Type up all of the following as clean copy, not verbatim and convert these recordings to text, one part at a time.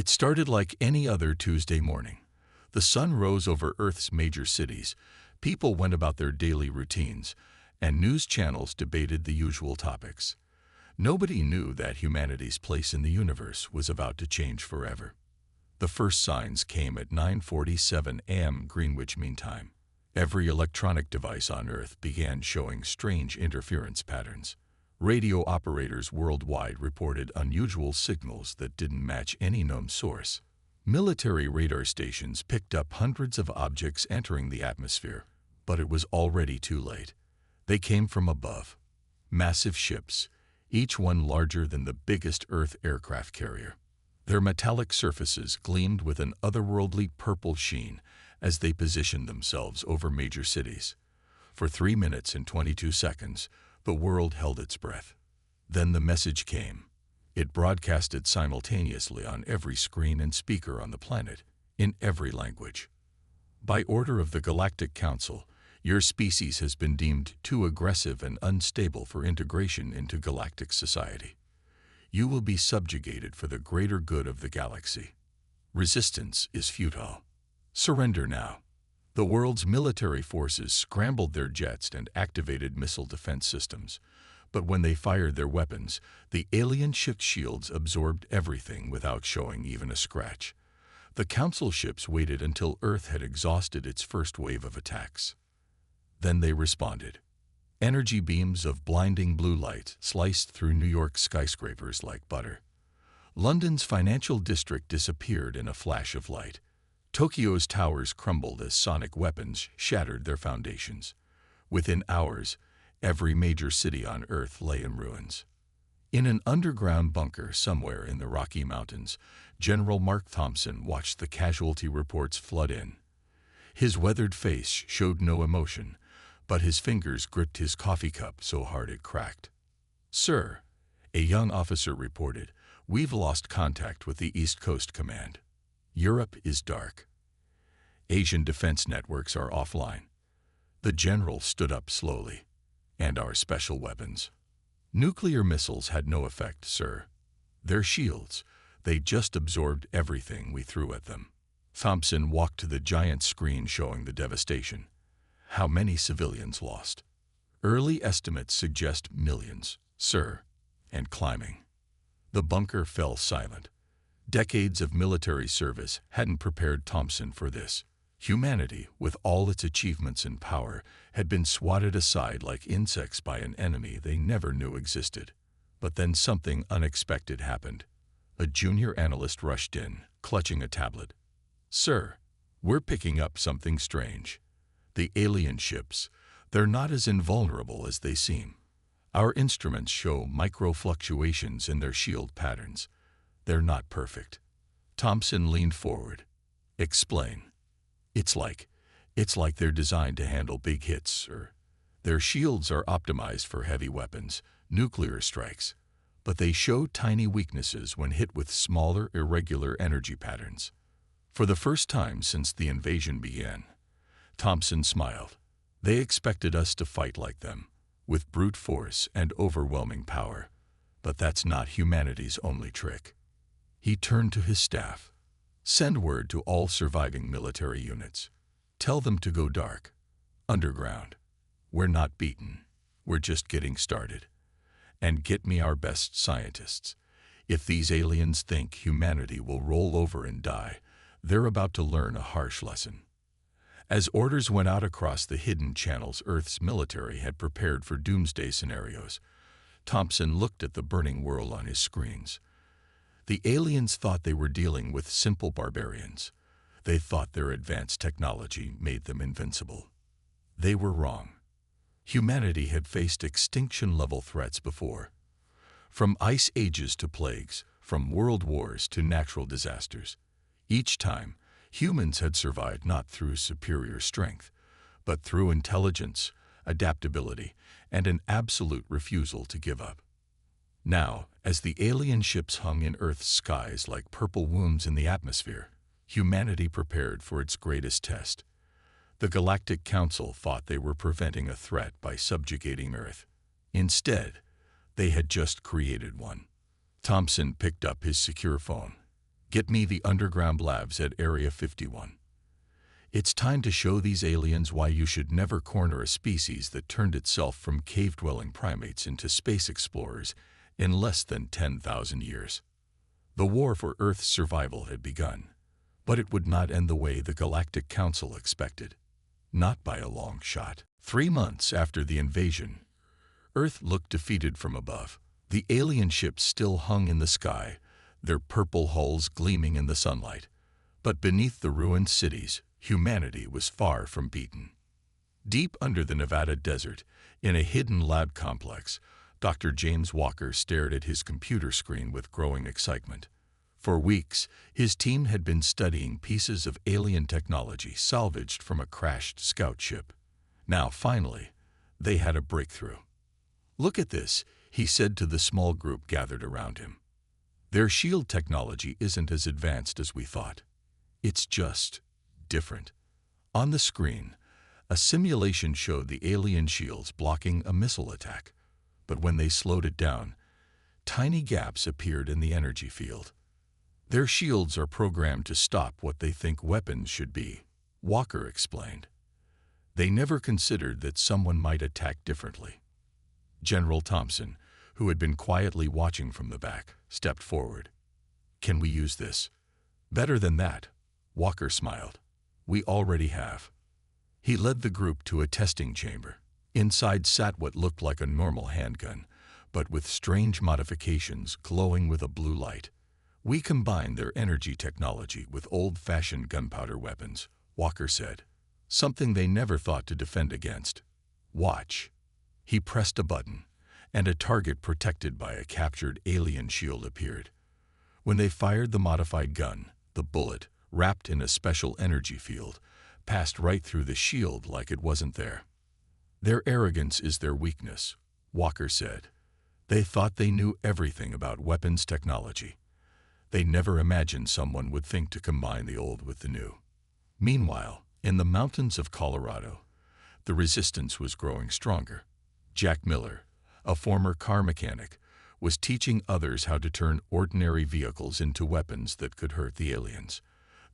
It started like any other Tuesday morning. The sun rose over Earth's major cities, people went about their daily routines, and news channels debated the usual topics. Nobody knew that humanity's place in the universe was about to change forever. The first signs came at 9:47 a.m. Greenwich Mean Time. Every electronic device on Earth began showing strange interference patterns. Radio operators worldwide reported unusual signals that didn't match any known source. Military radar stations picked up hundreds of objects entering the atmosphere, but it was already too late. They came from above. Massive ships, each one larger than the biggest Earth aircraft carrier. Their metallic surfaces gleamed with an otherworldly purple sheen as they positioned themselves over major cities. For 3 minutes and 22 seconds, the world held its breath. Then the message came. It broadcasted simultaneously on every screen and speaker on the planet, in every language. By order of the Galactic Council, your species has been deemed too aggressive and unstable for integration into galactic society. You will be subjugated for the greater good of the galaxy. Resistance is futile. Surrender now. The world's military forces scrambled their jets and activated missile defense systems. But when they fired their weapons, the alien ship shields absorbed everything without showing even a scratch. The Council ships waited until Earth had exhausted its first wave of attacks. Then they responded. Energy beams of blinding blue light sliced through New York skyscrapers like butter. London's financial district disappeared in a flash of light. Tokyo's towers crumbled as sonic weapons shattered their foundations. Within hours, every major city on Earth lay in ruins. In an underground bunker somewhere in the Rocky Mountains, General Mark Thompson watched the casualty reports flood in. His weathered face showed no emotion, but his fingers gripped his coffee cup so hard it cracked. "Sir," a young officer reported, "we've lost contact with the East Coast Command. Europe is dark. Asian defense networks are offline." The general stood up slowly. "And our special weapons?" "Nuclear missiles had no effect, sir. They're shields. They just absorbed everything we threw at them." Thompson walked to the giant screen showing the devastation. "How many civilians lost?" "Early estimates suggest millions, sir, and climbing." The bunker fell silent. Decades of military service hadn't prepared Thompson for this. Humanity, with all its achievements and power, had been swatted aside like insects by an enemy they never knew existed. But then something unexpected happened. A junior analyst rushed in, clutching a tablet. "Sir, we're picking up something strange. The alien ships, they're not as invulnerable as they seem. Our instruments show micro-fluctuations in their shield patterns. They're not perfect." Thompson leaned forward. "Explain." It's like they're designed to handle big hits, sir. Their shields are optimized for heavy weapons, nuclear strikes, but they show tiny weaknesses when hit with smaller, irregular energy patterns. For the first time since the invasion began, Thompson smiled. They expected us to fight like them, with brute force and overwhelming power. But that's not humanity's only trick. He turned to his staff. "Send word to all surviving military units. Tell them to go dark, underground. We're not beaten. We're just getting started. And get me our best scientists. If these aliens think humanity will roll over and die, they're about to learn a harsh lesson." As orders went out across the hidden channels Earth's military had prepared for doomsday scenarios, Thompson looked at the burning world on his screens. The aliens thought they were dealing with simple barbarians. They thought their advanced technology made them invincible. They were wrong. Humanity had faced extinction-level threats before. From ice ages to plagues, from world wars to natural disasters. Each time, humans had survived not through superior strength, but through intelligence, adaptability, and an absolute refusal to give up. Now, as the alien ships hung in Earth's skies like purple wounds in the atmosphere, humanity prepared for its greatest test. The Galactic Council thought they were preventing a threat by subjugating Earth. Instead, they had just created one. Thompson picked up his secure phone. Get me the underground labs at Area 51. It's time to show these aliens why you should never corner a species that turned itself from cave-dwelling primates into space explorers in less than 10,000 years. The war for Earth's survival had begun, but it would not end the way the Galactic Council expected. Not by a long shot. 3 months after the invasion, Earth looked defeated from above. The alien ships still hung in the sky, their purple hulls gleaming in the sunlight. But beneath the ruined cities, humanity was far from beaten. Deep under the Nevada desert, in a hidden lab complex, Dr. James Walker stared at his computer screen with growing excitement. For weeks, his team had been studying pieces of alien technology salvaged from a crashed scout ship. Now, finally, they had a breakthrough. "Look at this," he said to the small group gathered around him. "Their shield technology isn't as advanced as we thought. It's just different." On the screen, a simulation showed the alien shields blocking a missile attack. But when they slowed it down, tiny gaps appeared in the energy field. "Their shields are programmed to stop what they think weapons should be," Walker explained. "They never considered that someone might attack differently." General Thompson, who had been quietly watching from the back, stepped forward. "Can we use this?" "Better than that," Walker smiled. "We already have." He led the group to a testing chamber. Inside sat what looked like a normal handgun, but with strange modifications glowing with a blue light. "We combined their energy technology with old-fashioned gunpowder weapons," Walker said. "Something they never thought to defend against. Watch." He pressed a button, and a target protected by a captured alien shield appeared. When they fired the modified gun, the bullet, wrapped in a special energy field, passed right through the shield like it wasn't there. "Their arrogance is their weakness," Walker said. "They thought they knew everything about weapons technology. They never imagined someone would think to combine the old with the new." Meanwhile, in the mountains of Colorado, the resistance was growing stronger. Jack Miller, a former car mechanic, was teaching others how to turn ordinary vehicles into weapons that could hurt the aliens.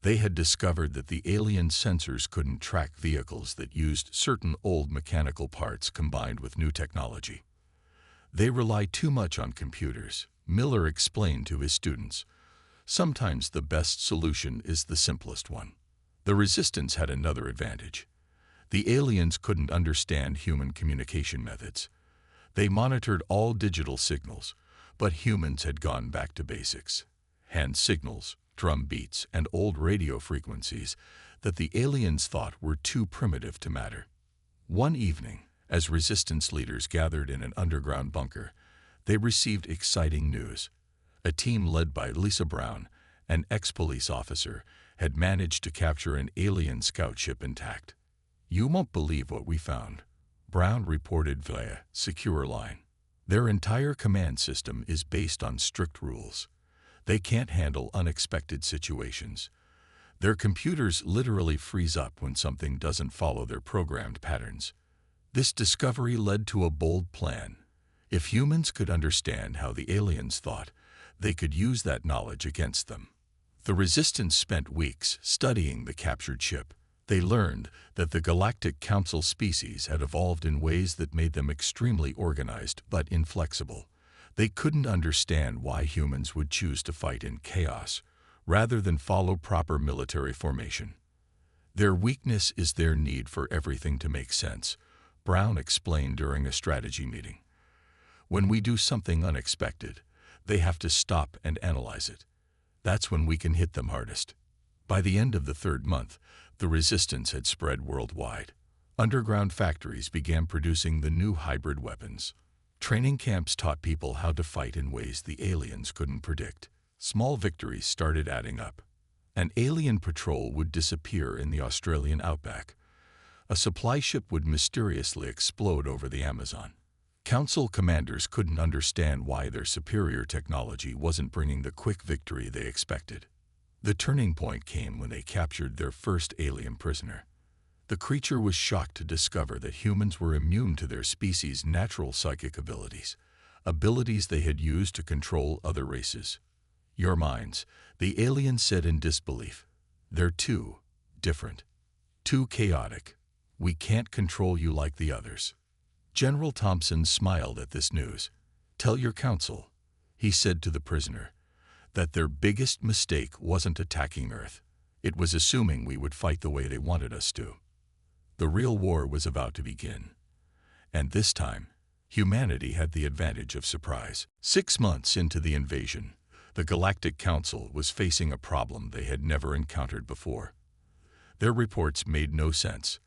They had discovered that the alien sensors couldn't track vehicles that used certain old mechanical parts combined with new technology. "They rely too much on computers," Miller explained to his students. "Sometimes the best solution is the simplest one." The resistance had another advantage. The aliens couldn't understand human communication methods. They monitored all digital signals, but humans had gone back to basics. Hand signals, drum beats, and old radio frequencies that the aliens thought were too primitive to matter. One evening, as resistance leaders gathered in an underground bunker, they received exciting news. A team led by Lisa Brown, an ex-police officer, had managed to capture an alien scout ship intact. "You won't believe what we found," Brown reported via secure line. "Their entire command system is based on strict rules. They can't handle unexpected situations. Their computers literally freeze up when something doesn't follow their programmed patterns." This discovery led to a bold plan. If humans could understand how the aliens thought, they could use that knowledge against them. The resistance spent weeks studying the captured ship. They learned that the Galactic Council species had evolved in ways that made them extremely organized but inflexible. They couldn't understand why humans would choose to fight in chaos rather than follow proper military formation. "Their weakness is their need for everything to make sense," Brown explained during a strategy meeting. "When we do something unexpected, they have to stop and analyze it. That's when we can hit them hardest." By the end of the 3rd month, the resistance had spread worldwide. Underground factories began producing the new hybrid weapons. Training camps taught people how to fight in ways the aliens couldn't predict. Small victories started adding up. An alien patrol would disappear in the Australian outback. A supply ship would mysteriously explode over the Amazon. Council commanders couldn't understand why their superior technology wasn't bringing the quick victory they expected. The turning point came when they captured their first alien prisoner. The creature was shocked to discover that humans were immune to their species' natural psychic abilities, abilities they had used to control other races. Your minds, the aliens said in disbelief. They're too different, too chaotic. We can't control you like the others. General Thompson smiled at this news. Tell your council, he said to the prisoner, that their biggest mistake wasn't attacking Earth. It was assuming we would fight the way they wanted us to. The real war was about to begin. And this time, humanity had the advantage of surprise. 6 months into the invasion, the Galactic Council was facing a problem they had never encountered before. Their reports made no sense.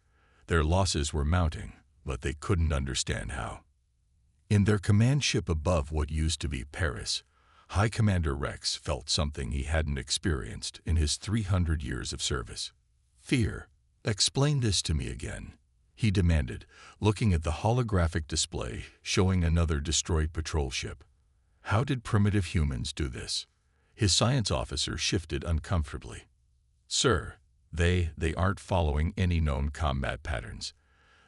Their losses were mounting, but they couldn't understand how. In their command ship above what used to be Paris, High Commander Rex felt something he hadn't experienced in his 300 years of service. Fear. Explain this to me again, he demanded, looking at the holographic display showing another destroyed patrol ship. How did primitive humans do this? His science officer shifted uncomfortably. Sir, they aren't following any known combat patterns.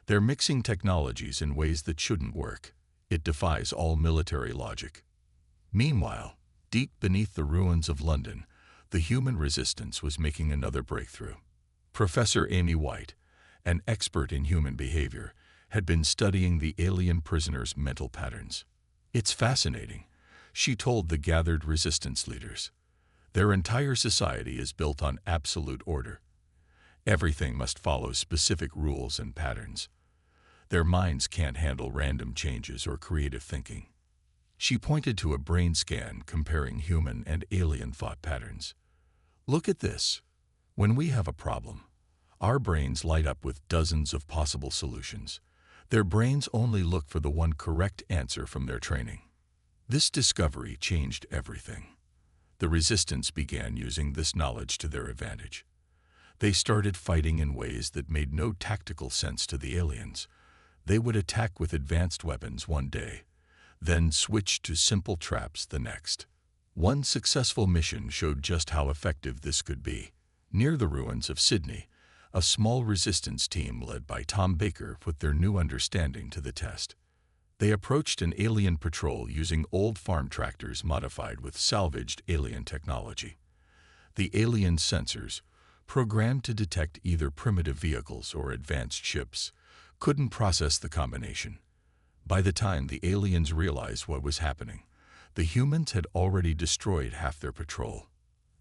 They're mixing technologies in ways that shouldn't work. It defies all military logic. Meanwhile, deep beneath the ruins of London, the human resistance was making another breakthrough. Professor Amy White, an expert in human behavior, had been studying the alien prisoners' mental patterns. It's fascinating, she told the gathered resistance leaders. Their entire society is built on absolute order. Everything must follow specific rules and patterns. Their minds can't handle random changes or creative thinking. She pointed to a brain scan comparing human and alien thought patterns. Look at this. When we have a problem, our brains light up with dozens of possible solutions. Their brains only look for the one correct answer from their training. This discovery changed everything. The resistance began using this knowledge to their advantage. They started fighting in ways that made no tactical sense to the aliens. They would attack with advanced weapons one day, then switch to simple traps the next. One successful mission showed just how effective this could be. Near the ruins of Sydney, a small resistance team led by Tom Baker put their new understanding to the test. They approached an alien patrol using old farm tractors modified with salvaged alien technology. The alien sensors, programmed to detect either primitive vehicles or advanced ships, couldn't process the combination. By the time the aliens realized what was happening, the humans had already destroyed half their patrol.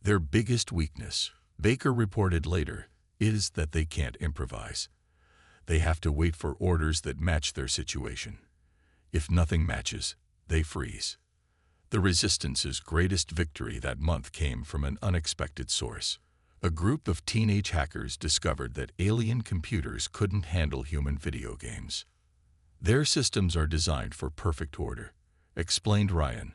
Their biggest weakness, Baker reported later, is that they can't improvise. They have to wait for orders that match their situation. If nothing matches, they freeze. The Resistance's greatest victory that month came from an unexpected source. A group of teenage hackers discovered that alien computers couldn't handle human video games. Their systems are designed for perfect order, explained Ryan,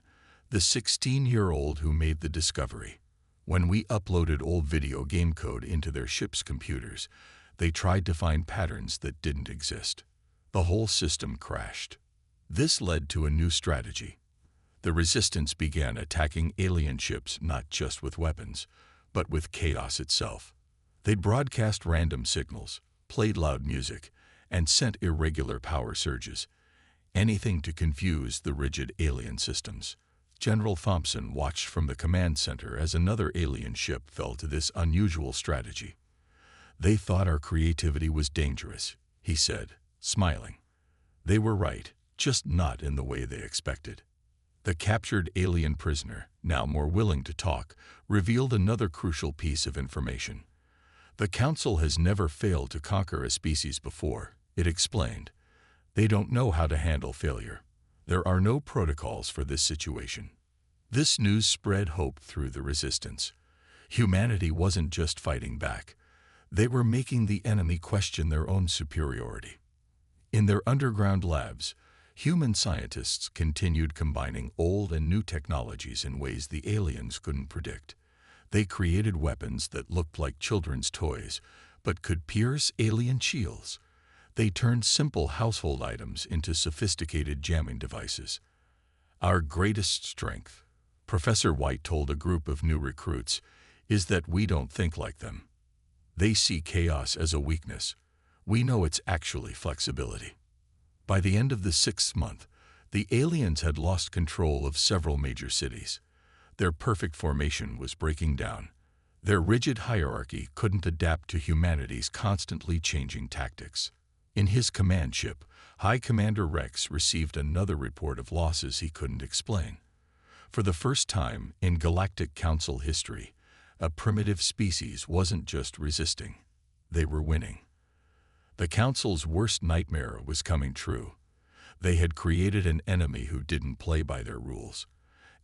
the 16-year-old who made the discovery. When we uploaded old video game code into their ship's computers, they tried to find patterns that didn't exist. The whole system crashed. This led to a new strategy. The Resistance began attacking alien ships not just with weapons, but with chaos itself. They'd broadcast random signals, played loud music, and sent irregular power surges, anything to confuse the rigid alien systems. General Thompson watched from the command center as another alien ship fell to this unusual strategy. They thought our creativity was dangerous, he said, smiling. They were right, just not in the way they expected. The captured alien prisoner, now more willing to talk, revealed another crucial piece of information. The Council has never failed to conquer a species before, it explained. They don't know how to handle failure. There are no protocols for this situation. This news spread hope through the Resistance. Humanity wasn't just fighting back. They were making the enemy question their own superiority. In their underground labs, human scientists continued combining old and new technologies in ways the aliens couldn't predict. They created weapons that looked like children's toys, but could pierce alien shields. They turned simple household items into sophisticated jamming devices. Our greatest strength, Professor White told a group of new recruits, is that we don't think like them. They see chaos as a weakness. We know it's actually flexibility. By the end of the 6th month, the aliens had lost control of several major cities. Their perfect formation was breaking down. Their rigid hierarchy couldn't adapt to humanity's constantly changing tactics. In his command ship, High Commander Rex received another report of losses he couldn't explain. For the first time in Galactic Council history, a primitive species wasn't just resisting. They were winning. The Council's worst nightmare was coming true. They had created an enemy who didn't play by their rules,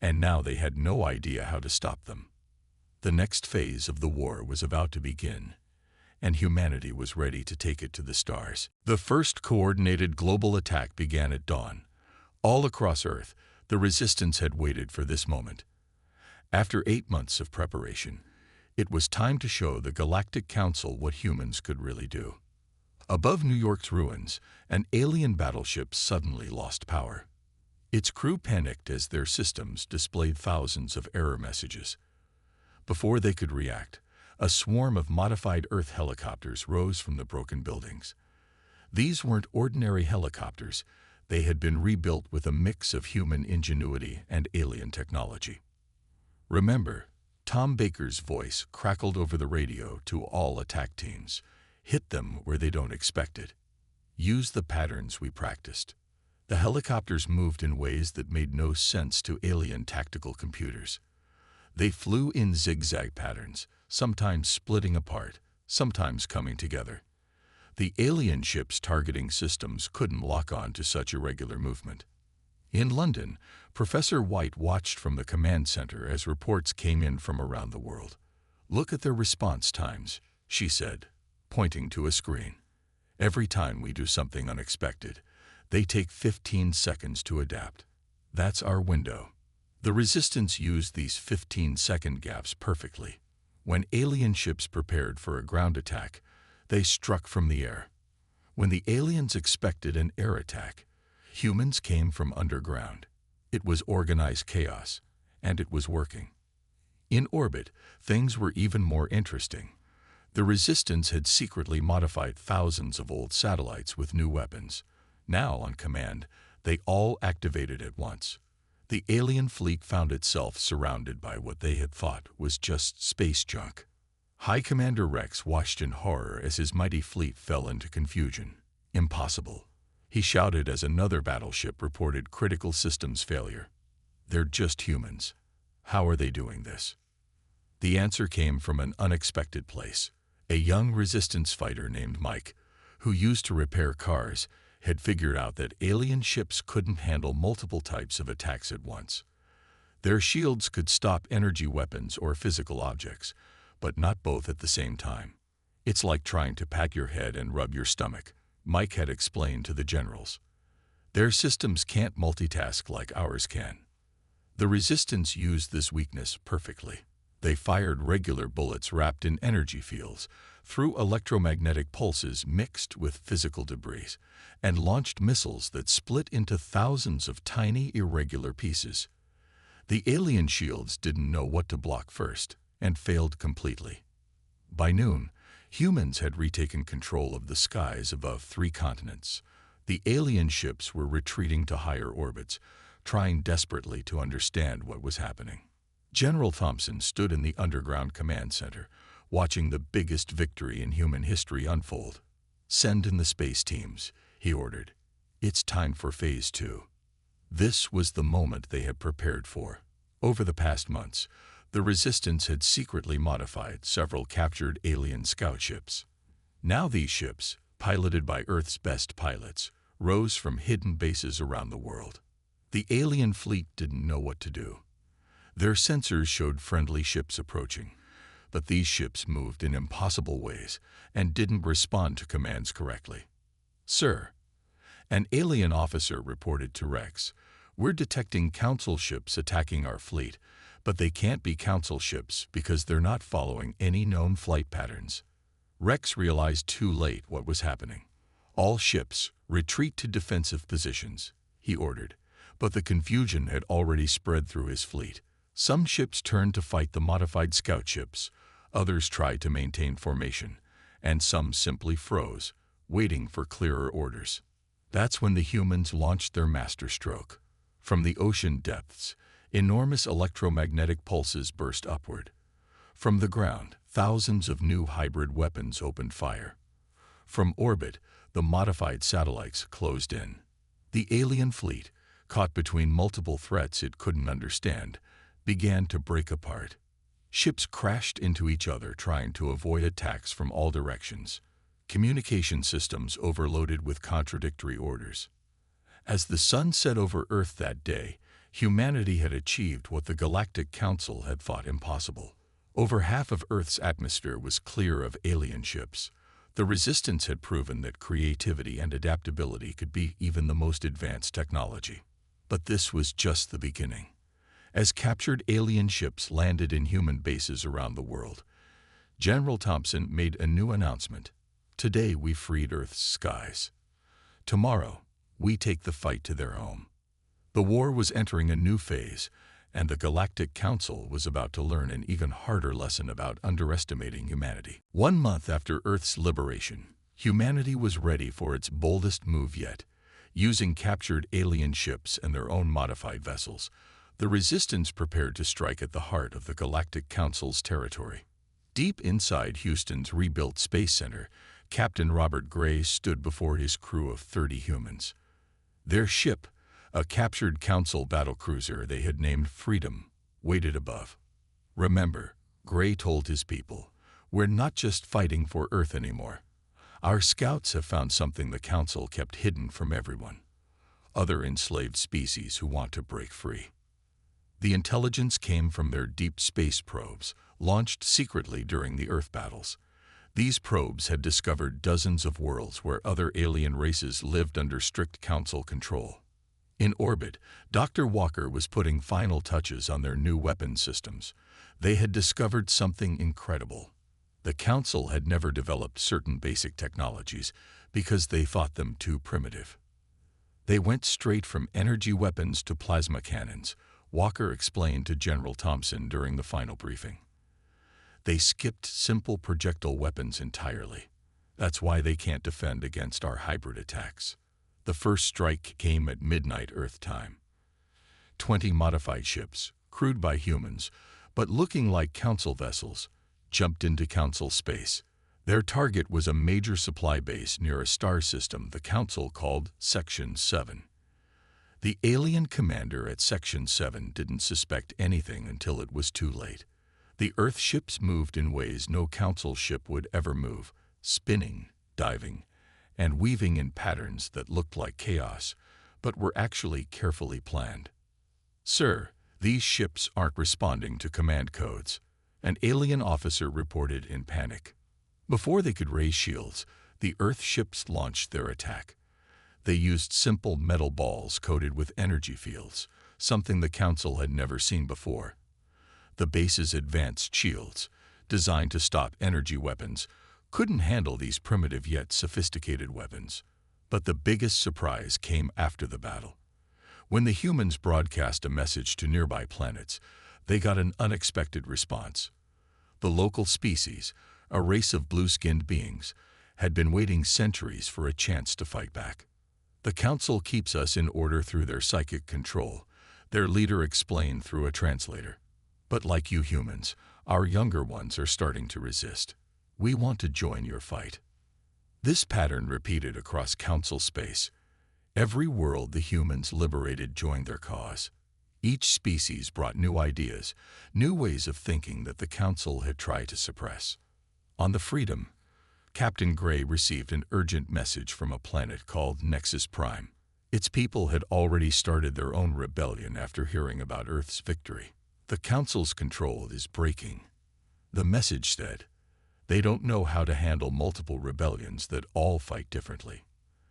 and now they had no idea how to stop them. The next phase of the war was about to begin, and humanity was ready to take it to the stars. The first coordinated global attack began at dawn. All across Earth, the Resistance had waited for this moment. After 8 months of preparation, it was time to show the Galactic Council what humans could really do. Above New York's ruins, an alien battleship suddenly lost power. Its crew panicked as their systems displayed thousands of error messages. Before they could react, a swarm of modified Earth helicopters rose from the broken buildings. These weren't ordinary helicopters. They had been rebuilt with a mix of human ingenuity and alien technology. "Remember," Tom Baker's voice crackled over the radio to all attack teams. "Hit them where they don't expect it. Use the patterns we practiced." The helicopters moved in ways that made no sense to alien tactical computers. They flew in zigzag patterns, sometimes splitting apart, sometimes coming together. The alien ship's targeting systems couldn't lock on to such irregular movement. In London, Professor White watched from the command center as reports came in from around the world. "Look at their response times," she said, pointing to a screen. "Every time we do something unexpected, they take 15 seconds to adapt. That's our window." The Resistance used these 15-second gaps perfectly. When alien ships prepared for a ground attack, they struck from the air. When the aliens expected an air attack, humans came from underground. It was organized chaos, and it was working. In orbit, things were even more interesting. The Resistance had secretly modified thousands of old satellites with new weapons. Now, on command, they all activated at once. The alien fleet found itself surrounded by what they had thought was just space junk. High Commander Rex watched in horror as his mighty fleet fell into confusion. "Impossible," he shouted as another battleship reported critical systems failure. "They're just humans. How are they doing this?" The answer came from an unexpected place. A young Resistance fighter named Mike, who used to repair cars, had figured out that alien ships couldn't handle multiple types of attacks at once. Their shields could stop energy weapons or physical objects, but not both at the same time. "It's like trying to pat your head and rub your stomach," Mike had explained to the generals. "Their systems can't multitask like ours can." The Resistance used this weakness perfectly. They fired regular bullets wrapped in energy fields, threw electromagnetic pulses mixed with physical debris, and launched missiles that split into thousands of tiny, irregular pieces. The alien shields didn't know what to block first, and failed completely. By noon, humans had retaken control of the skies above 3 continents. The alien ships were retreating to higher orbits, trying desperately to understand what was happening. General Thompson stood in the underground command center, watching the biggest victory in human history unfold. "Send in the space teams," he ordered. "It's time for Phase 2. This was the moment they had prepared for. Over the past months, the Resistance had secretly modified several captured alien scout ships. Now these ships, piloted by Earth's best pilots, rose from hidden bases around the world. The alien fleet didn't know what to do. Their sensors showed friendly ships approaching, but these ships moved in impossible ways and didn't respond to commands correctly. "Sir," an alien officer reported to Rex, "we're detecting Council ships attacking our fleet, but they can't be Council ships because they're not following any known flight patterns." Rex realized too late what was happening. "All ships, retreat to defensive positions," he ordered, but the confusion had already spread through his fleet. Some ships turned to fight the modified scout ships, others tried to maintain formation, and some simply froze, waiting for clearer orders. That's when the humans launched their masterstroke. From the ocean depths, Enormous electromagnetic pulses burst upward. From the ground, thousands of new hybrid weapons opened fire. From orbit, the modified satellites closed in. The alien fleet, caught between multiple threats it couldn't understand, began to break apart. Ships crashed into each other trying to avoid attacks from all directions. Communication systems overloaded with contradictory orders. As the sun set over Earth that day, humanity had achieved what the Galactic Council had thought impossible. Over half of Earth's atmosphere was clear of alien ships. The Resistance had proven that creativity and adaptability could beat even the most advanced technology. But this was just the beginning. As captured alien ships landed in human bases around the world, General Thompson made a new announcement. Today we freed Earth's skies. Tomorrow, we take the fight to their home. The war was entering a new phase, and the Galactic Council was about to learn an even harder lesson about underestimating humanity. 1 month after Earth's liberation, humanity was ready for its boldest move yet. Using captured alien ships and their own modified vessels, the Resistance prepared to strike at the heart of the Galactic Council's territory. Deep inside Houston's rebuilt Space Center, Captain Robert Gray stood before his crew of 30 humans. Their ship, a captured Council battlecruiser they had named Freedom, waited above. Remember, Gray told his people, we're not just fighting for Earth anymore. Our scouts have found something the Council kept hidden from everyone. Other enslaved species who want to break free. The intelligence came from their deep space probes, launched secretly during the Earth battles. These probes had discovered dozens of worlds where other alien races lived under strict Council control. In orbit, Dr. Walker was putting final touches on their new weapon systems. They had discovered something incredible. The Council had never developed certain basic technologies because they thought them too primitive. They went straight from energy weapons to plasma cannons, Walker explained to General Thompson during the final briefing. They skipped simple projectile weapons entirely. That's why they can't defend against our hybrid attacks. The first strike came at midnight Earth time. 20 modified ships, crewed by humans, but looking like Council vessels, jumped into Council space. Their target was a major supply base near a star system the Council called Section 7. The alien commander at Section 7 didn't suspect anything until it was too late. The Earth ships moved in ways no Council ship would ever move, spinning, diving, and weaving in patterns that looked like chaos, but were actually carefully planned. Sir, these ships aren't responding to command codes, an alien officer reported in panic. Before they could raise shields, the Earth ships launched their attack. They used simple metal balls coated with energy fields, something the Council had never seen before. The base's advanced shields, designed to stop energy weapons, couldn't handle these primitive yet sophisticated weapons. But the biggest surprise came after the battle. When the humans broadcast a message to nearby planets, they got an unexpected response. The local species, a race of blue-skinned beings, had been waiting centuries for a chance to fight back. The Council keeps us in order through their psychic control, their leader explained through a translator. But like you humans, our younger ones are starting to resist. We want to join your fight. This pattern repeated across Council space. Every world the humans liberated joined their cause. Each species brought new ideas, new ways of thinking that the Council had tried to suppress. On the Freedom, Captain Gray received an urgent message from a planet called Nexus Prime. Its people had already started their own rebellion after hearing about Earth's victory. The Council's control is breaking. The message said, they don't know how to handle multiple rebellions that all fight differently.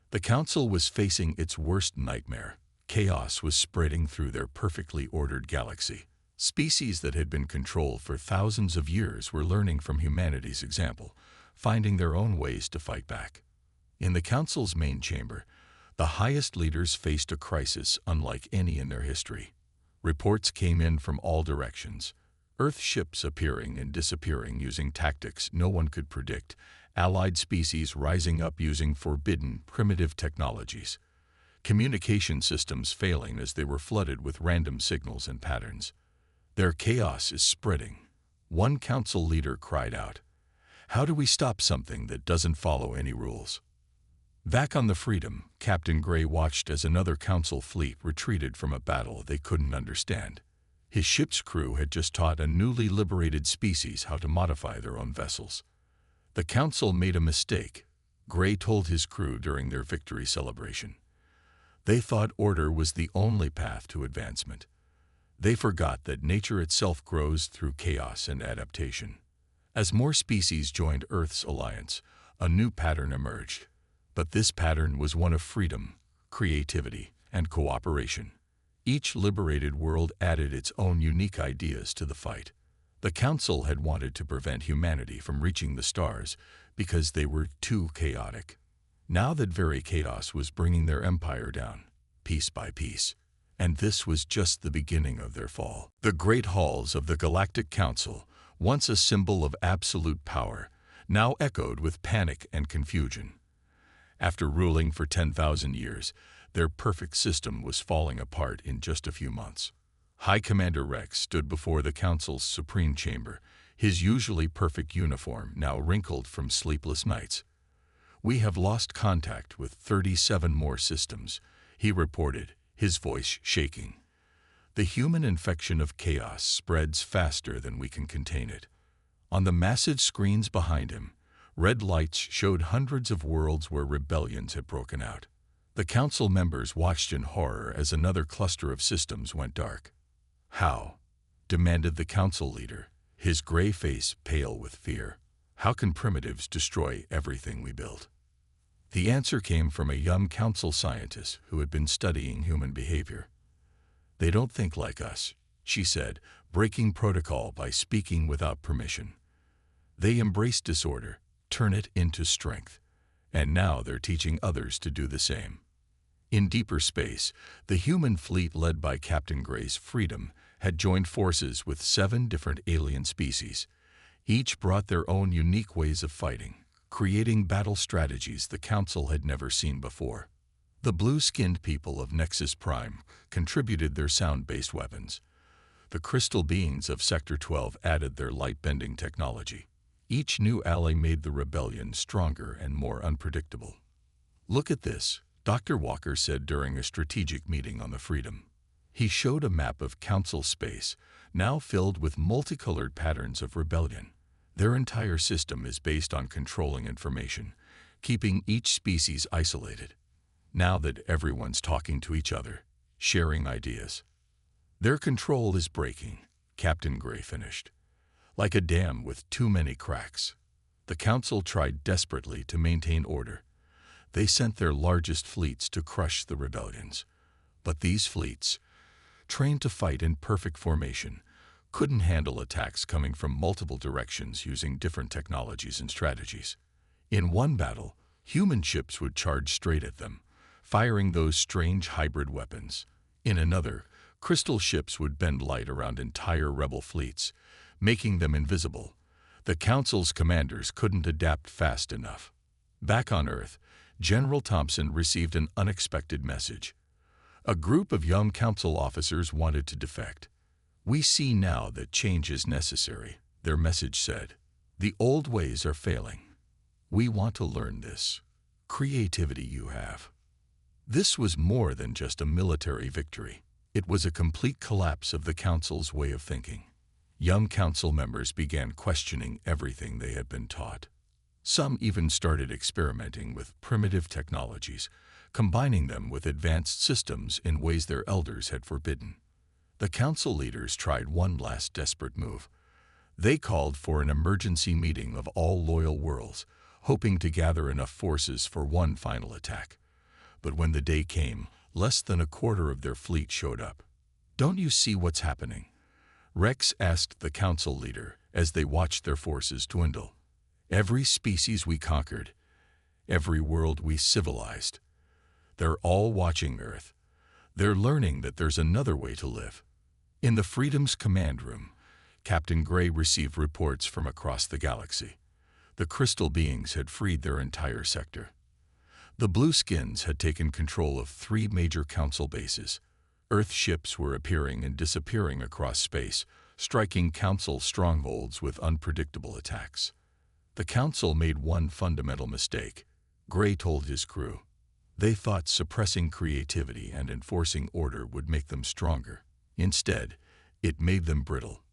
The Council was facing its worst nightmare. Chaos was spreading through their perfectly ordered galaxy. Species that had been controlled for thousands of years were learning from humanity's example, finding their own ways to fight back. In the Council's main chamber, the highest leaders faced a crisis unlike any in their history. Reports came in from all directions. Earth ships appearing and disappearing using tactics no one could predict, allied species rising up using forbidden, primitive technologies. communication systems failing as they were flooded with random signals and patterns. Their chaos is spreading. One council leader cried out, "How do we stop something that doesn't follow any rules?" Back on the Freedom, Captain Gray watched as another council fleet retreated from a battle they couldn't understand. His ship's crew had just taught a newly liberated species how to modify their own vessels. The council made a mistake, Gray told his crew during their victory celebration. They thought order was the only path to advancement. They forgot that nature itself grows through chaos and adaptation. As more species joined Earth's alliance, a new pattern emerged. But this pattern was one of freedom, creativity, and cooperation. Each liberated world added its own unique ideas to the fight. The Council had wanted to prevent humanity from reaching the stars because they were too chaotic. Now that very chaos was bringing their empire down, piece by piece. And this was just the beginning of their fall. The great halls of the Galactic Council, once a symbol of absolute power, now echoed with panic and confusion. After ruling for 10,000 years, their perfect system was falling apart in just a few months. High Commander Rex stood before the Council's Supreme Chamber, his usually perfect uniform now wrinkled from sleepless nights. "We have lost contact with 37 more systems," he reported, his voice shaking. "The human infection of chaos spreads faster than we can contain it." On the massive screens behind him, red lights showed hundreds of worlds where rebellions had broken out. The council members watched in horror as another cluster of systems went dark. "How?" demanded the council leader, his gray face pale with fear. "How can primitives destroy everything we built?" The answer came from a young council scientist who had been studying human behavior. "They don't think like us," she said, breaking protocol by speaking without permission. "They embrace disorder, turn it into strength, and now they're teaching others to do the same." In deeper space, the human fleet led by Captain Gray's Freedom had joined forces with 7 different alien species. Each brought their own unique ways of fighting, creating battle strategies the Council had never seen before. The blue-skinned people of Nexus Prime contributed their sound-based weapons. The crystal beings of Sector 12 added their light-bending technology. Each new ally made the rebellion stronger and more unpredictable. "Look at this," Dr. Walker said during a strategic meeting on the Freedom. He showed a map of Council space, now filled with multicolored patterns of rebellion. Their entire system is based on controlling information, keeping each species isolated. Now that everyone's talking to each other, sharing ideas. "Their control is breaking," Captain Gray finished. "Like a dam with too many cracks." The Council tried desperately to maintain order. They sent their largest fleets to crush the rebellions. But these fleets, trained to fight in perfect formation, couldn't handle attacks coming from multiple directions using different technologies and strategies. In one battle, human ships would charge straight at them, firing those strange hybrid weapons. In another, crystal ships would bend light around entire rebel fleets, making them invisible. The Council's commanders couldn't adapt fast enough. Back on Earth, General Thompson received an unexpected message. A group of young Council officers wanted to defect. "We see now that change is necessary," their message said. "The old ways are failing. We want to learn this creativity you have." This was more than just a military victory. It was a complete collapse of the Council's way of thinking. Young Council members began questioning everything they had been taught. Some even started experimenting with primitive technologies, combining them with advanced systems in ways their elders had forbidden. The Council leaders tried one last desperate move. They called for an emergency meeting of all loyal worlds, hoping to gather enough forces for one final attack. But when the day came, less than a quarter of their fleet showed up. "Don't you see what's happening?" Rex asked the Council leader as they watched their forces dwindle. "Every species we conquered, every world we civilized, they're all watching Earth. They're learning that there's another way to live." In the Freedom's command room, Captain Gray received reports from across the galaxy. The crystal beings had freed their entire sector. The Blueskins had taken control of 3 major council bases. Earth ships were appearing and disappearing across space, striking council strongholds with unpredictable attacks. The council made one fundamental mistake. Gray told his crew. They thought suppressing creativity and enforcing order would make them stronger. Instead, it made them brittle.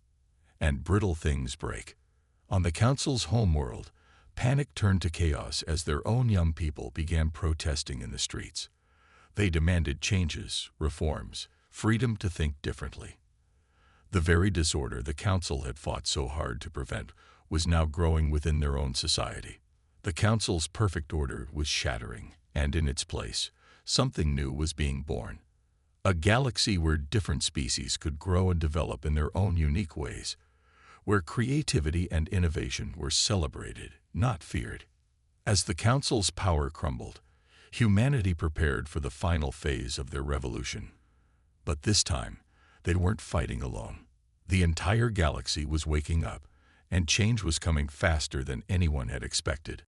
And brittle things break. On the council's homeworld, panic turned to chaos as their own young people began protesting in the streets. They demanded changes, reforms, freedom to think differently. The very disorder the council had fought so hard to prevent was now growing within their own society. The council's perfect order was shattering, and in its place, something new was being born. A galaxy where different species could grow and develop in their own unique ways, where creativity and innovation were celebrated, not feared. As the council's power crumbled, humanity prepared for the final phase of their revolution. But this time, they weren't fighting alone. The entire galaxy was waking up, and change was coming faster than anyone had expected.